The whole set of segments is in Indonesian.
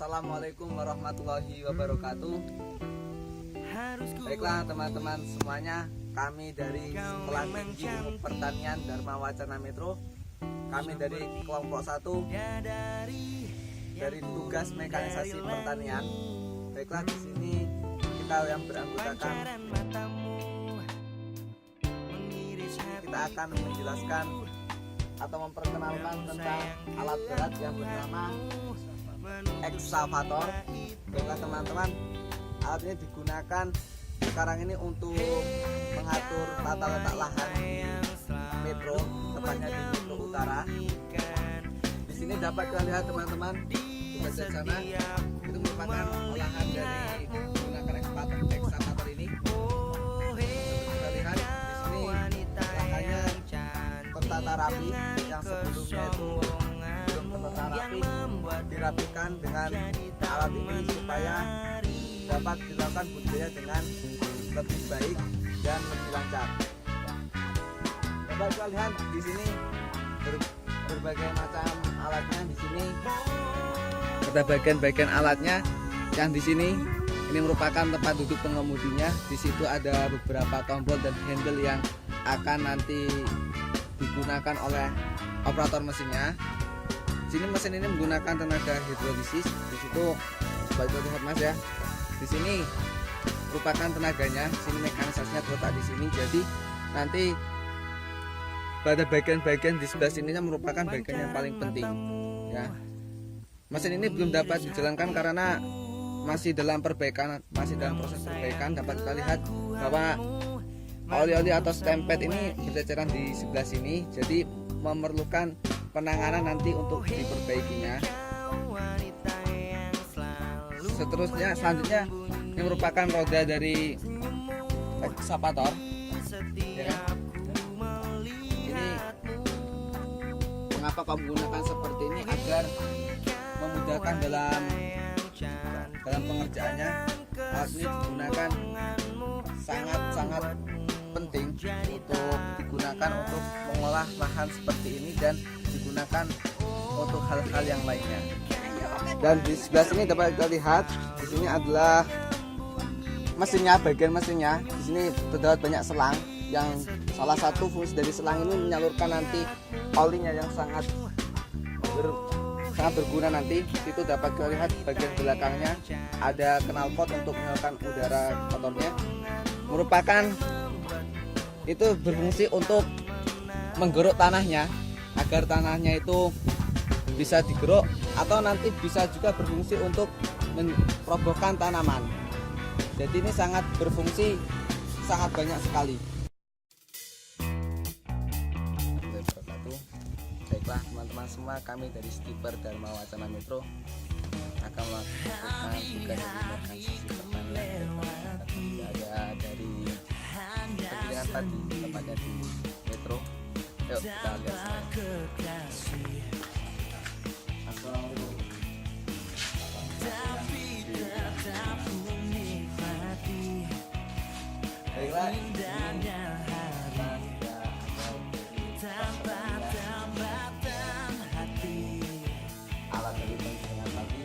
Assalamualaikum warahmatullahi wabarakatuh. Baiklah teman-teman semuanya, kami dari Sekolah Tinggi Ilmu Pertanian Dharma Wacana Metro, kami dari kelompok 1 dari tugas mekanisasi pertanian. Baiklah, di sini kita yang beranggotakan, kita akan menjelaskan atau memperkenalkan tentang alat berat yang bernama ekskavator. Baiklah teman-teman, alat ini digunakan sekarang ini untuk mengatur tata letak lahan Metro, tepatnya di Metro Utara. Di sini dapat kita lihat teman-teman, di bagian sana itu merupakan olahan dari menggunakan ekskavator ini. Kita lihat di sini lahannya tertata rapi, yang sebelumnya itu belum tertata rapi, dirapikan dengan alat ini supaya dapat dilakukan budidaya dengan lebih baik dan lebih lancar. Dapat kita lihat di sini berbagai macam alatnya. Di sini ada bagian-bagian alatnya yang di sini ini merupakan tempat duduk pengemudinya. Di situ ada beberapa tombol dan handle yang akan nanti digunakan oleh operator mesinnya. Di sini mesin ini menggunakan tenaga hidrolisis. Di situ sebagai lihat mas ya. Di sini merupakan tenaganya. Di sini mekanisasinya terletak di sini. Jadi nanti pada bagian-bagian di sebelah sininya merupakan bagian yang paling penting. Ya. Mesin ini belum dapat dijalankan karena masih dalam perbaikan, masih dalam proses perbaikan. Dapat kita lihat bahwa oli-oli atau stempet ini berceceran di sebelah sini, jadi memerlukan penanganan nanti untuk diperbaikinya. Selanjutnya ini merupakan roda dari ekskavator. Ya. Ini mengapa kau menggunakan seperti ini, agar memudahkan dalam pengerjaannya. Alat ini digunakan sangat penting untuk digunakan untuk mengolah lahan seperti ini dan digunakan untuk hal-hal yang lainnya. Dan di sebelah sini dapat kita lihat, di sini adalah mesinnya, bagian mesinnya. Di sini terdapat banyak selang, yang salah satu fungsi dari selang ini menyalurkan nanti olinya yang sangat berguna nanti. Itu dapat kita lihat bagian belakangnya ada knalpot untuk menyalurkan udara motornya. Merupakan itu berfungsi untuk menggeruk tanahnya, agar tanahnya itu bisa digeruk, atau nanti bisa juga berfungsi untuk merobohkan tanaman. Jadi ini sangat berfungsi, sangat banyak sekali. Baiklah teman-teman semua, kami dari Skipper Dharma Wacana Metro akan melakukan tugas mekanisasi pertanian. Ada dari pendidikan tadi, tempatnya di Metro. Yuk kita lihat. Baiklah, alat dari pendidikan tadi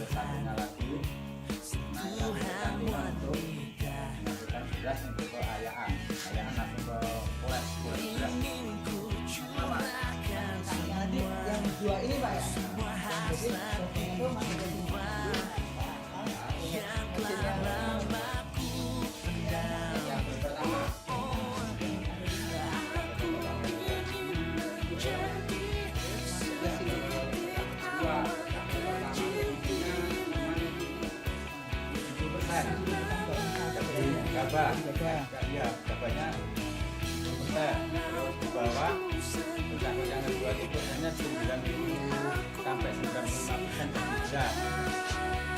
satunya lagi. Nah, yang pertandingan itu menentukan beras untuk ke ayaan langsung ke kulit beras. Yang dua ini pak ya. Jadi itu masih Gabah. 90 sampai 95% terbuka.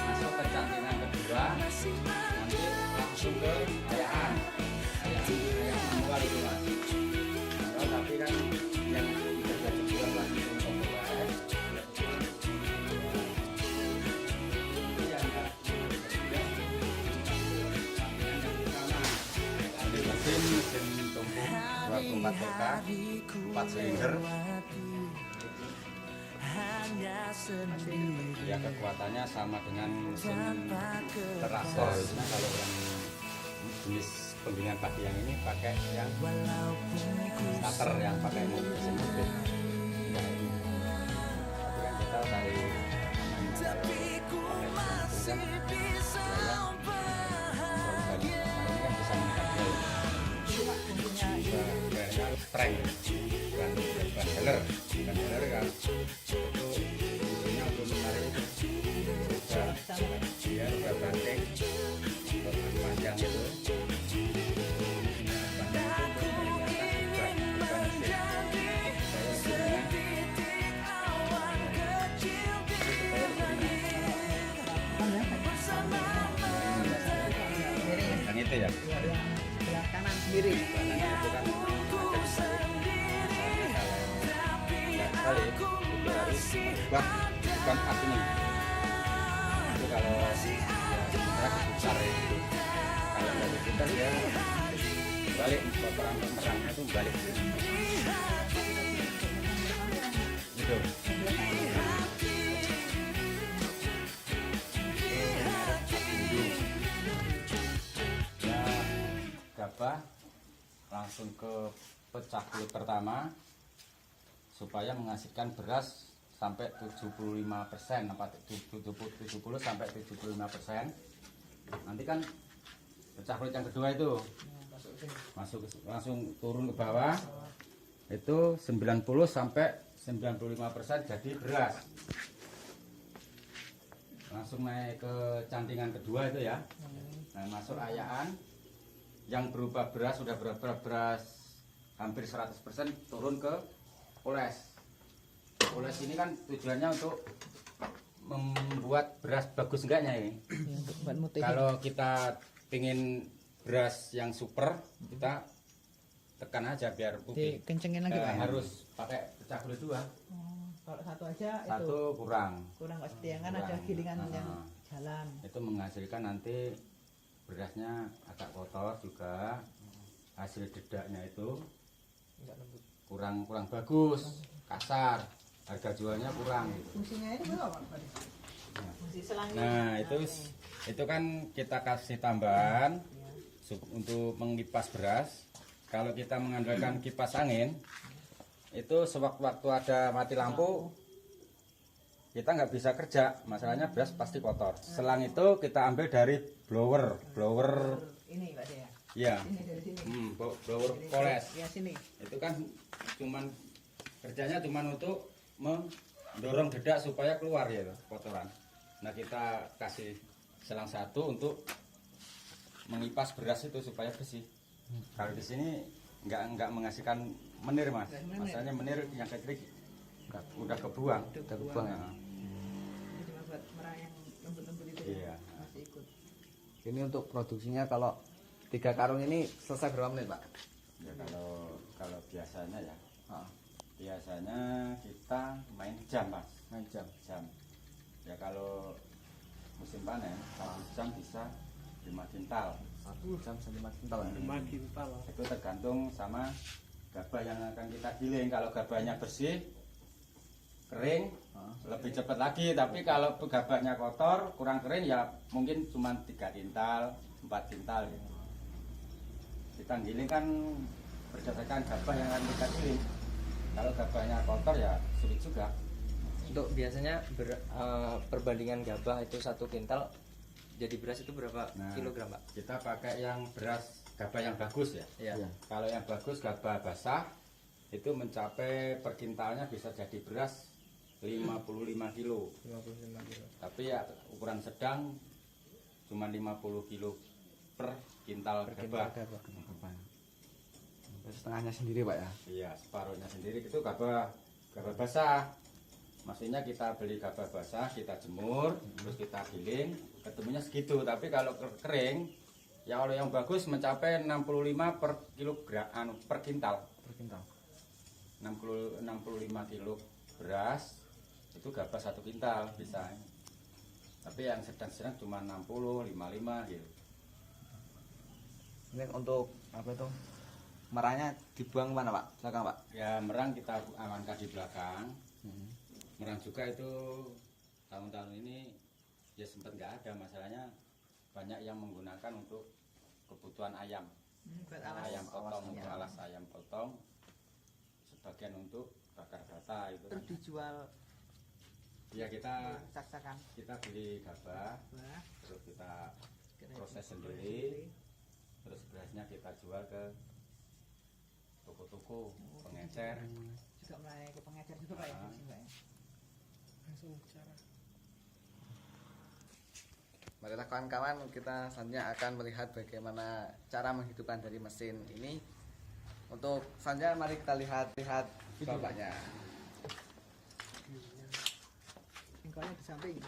Masuk ke cantingan kedua, nanti langsung ke ayaan manual itu mas. Manual tapi kan yang tidak jebulan lagi untuk OS. Mesin tumpuk 24 TK 4 silinder ya, kekuatannya sama dengan mesin terakhir. Nah, kalau yang jenis penggilingan padi yang ini pakai yang starter yang pakai mesin mobil ya, ini. Tapi kan kita tahu streng dan healer kan itu fungsinya untuk menarik biar berbanting panjang itu yang itu ya Sebelah kanan sendiri. itu kan itu harus bukan artinya itu kalau ya sebenarnya besar ya. Kalau dari kita ya balik pemerannya itu balik gitu. Ya gabah langsung ke pecah kulit pertama supaya menghasilkan beras sampai 75%, 70 sampai 75%. Nanti kan pecah kulit yang kedua itu masuk langsung turun ke bawah itu 90 sampai 95% jadi beras. Langsung naik ke cantingan kedua itu ya. Nah, masuk ayaan yang berubah beras sudah beras hampir 100% turun ke oles. Oles ini kan tujuannya untuk membuat beras bagus enggaknya ini. Kalau kita pingin beras yang super, kita tekan aja biar putih. Dikencengin lagi Pak. Harus pakai pecah kulit dua. Kalau satu aja satu itu kurang nggak setia kan, ada gilingan yang jalan. Itu menghasilkan nanti berasnya agak kotor juga, hasil dedaknya itu kurang bagus, kasar, harga jualnya kurang gitu. Fungsinya itu berapa Pak? Fungsi selanjutnya. Nah itu kan kita kasih tambahan untuk mengipas beras. Kalau kita mengandalkan kipas angin itu sewaktu-waktu ada mati lampu kita nggak bisa kerja, masalahnya beras pasti kotor. Selang itu kita ambil dari blower Ini Pak ya. ya, Ini dari sini. blower poles. Ya sini. Itu kan kerjanya cuman untuk mendorong dedak supaya keluar ya kotoran. Nah kita kasih selang satu untuk mengipas beras itu supaya bersih. Kalau di sini nggak menghasilkan menir mas, masalahnya menir yang kecil udah kebuang. Ya. Cuma buat merah yang lembut-lembut itu. Iya. Masih ikut. Ini untuk produksinya kalau 3 karung ini selesai berapa menit Pak? Ya kalau biasanya ya, biasanya kita main jam mas, jam. Ya kalau musim panen 1 jam bisa 5 kintal. 1 jam 5 kintal. 5 kintal. Itu tergantung sama gabah yang akan kita giling. Kalau gabahnya bersih, kering, lebih cepat lagi. Tapi kalau gabahnya kotor, kurang kering ya mungkin cuma 3 kintal, 4 kintal gitu. Kita giling kan berdasarkan gabah yang akan kita giling. Kalau gabahnya kotor ya sulit juga. Untuk biasanya perbandingan gabah itu 1 kintal jadi beras itu berapa kilogram Pak? Kita pakai yang beras gabah yang bagus ya. Iya. Kalau yang bagus gabah basah itu mencapai per kintalnya bisa jadi beras 55 kilo. 55 kilo. Tapi ya ukuran sedang cuma 50 kilo per kintal gabah. Setengahnya sendiri Pak ya. Iya, separuhnya sendiri itu gabah gabah basah. Maksudnya kita beli gabah basah, kita jemur, terus kita giling, ketemunya segitu. Tapi kalau kering, ya kalau yang bagus mencapai 65 per kilogram per kintal. Per kintal. 65 kilo beras itu gabah 1 kintal bisa. Tapi yang sedang-sedang cuma 60, 55 gitu. Ini untuk apa itu? Merahnya dibuang mana Pak? Belakang Pak? Ya merang kita amankan di belakang. Merang juga itu tahun-tahun ini ya sempat nggak ada, masalahnya banyak yang menggunakan untuk kebutuhan ayam. Buat alas. Ayam potong, Alas, untuk ya. alas ayam potong, sebagian untuk bakar bata itu kan. Terus dijual Ya kita sak-sakan. beli gabah, Wah, terus kita keren. proses sendiri, terus berasnya kita jual ke toko-toko pengecer. Juga mulai ke pengecer juga Pak ya di sini, Pak ya. Langsung bicara. Marilah kawan-kawan, kita selanjutnya akan melihat bagaimana cara menghidupkan dari mesin ini. Untuk selanjutnya mari kita lihat bapaknya. Singkolnya di samping.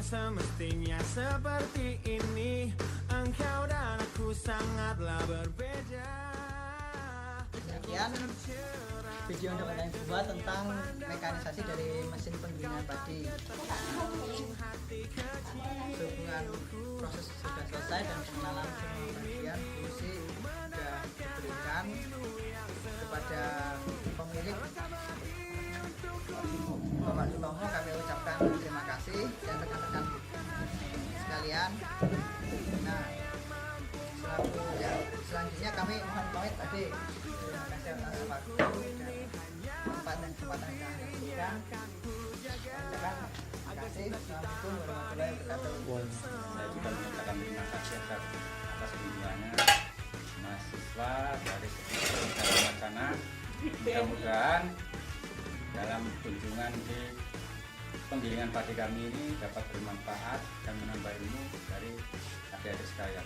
Semestinya seperti ini, engkau dan aku sangatlah berbeda. Sekian video yang dapat kami buat tentang mekanisasi dari mesin penggilingan padi. Sehubungan proses sudah selesai dan pengenalan semua bagian fungsi sudah diberikan kepada pemilik Bapak Sutomo, kami ucapkan terima kasih dan rekan-rekan sekalian. Nah, selanjutnya kami mohon pamit tadi. Terima kasih atas waktu dan tempat dan kesempatan yang kami berikan. Terima kasih. Assalamualaikum warahmatullahi wabarakatuh. Saya juga mengucapkan terima kasih atas kunjungannya mahasiswa dari sekolah wacana. Mudah-mudahan dalam kunjungan di penggilingan padi kami ini dapat bermanfaat dan menambah ilmu dari adik-adik sekalian.